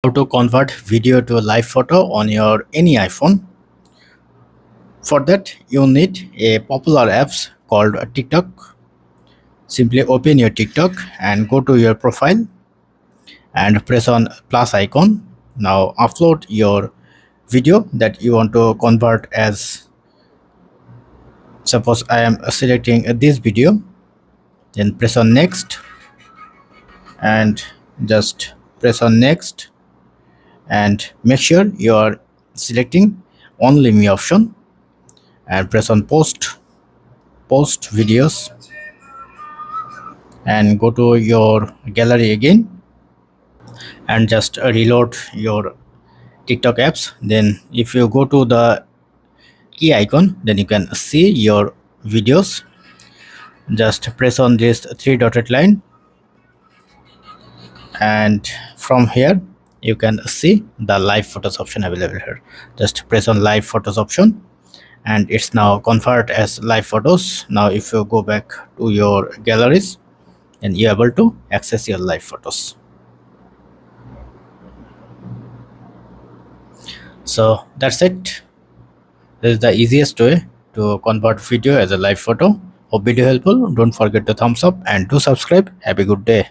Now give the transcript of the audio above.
How to convert video to a live photo on your any iPhone. For that you need a popular apps called TikTok. Simply open your TikTok and go to your profile and press on plus icon. Now upload your video that you want to convert. As suppose I am selecting this video, then press on next and just press on next and make sure you are selecting only me option and press on post videos and go to your gallery again and just reload your TikTok apps. Then if you go to the key icon, then you can see your videos. Just press on this three dotted line and from here you can see the live photos option available here. Just press on live photos option and it's now convert as live photos. Now if you go back to your galleries, then you're able to access your live photos. So that's it. This is the easiest way to convert video as a live photo. Hope video helpful. Don't forget to thumbs up and do subscribe. Have a good day.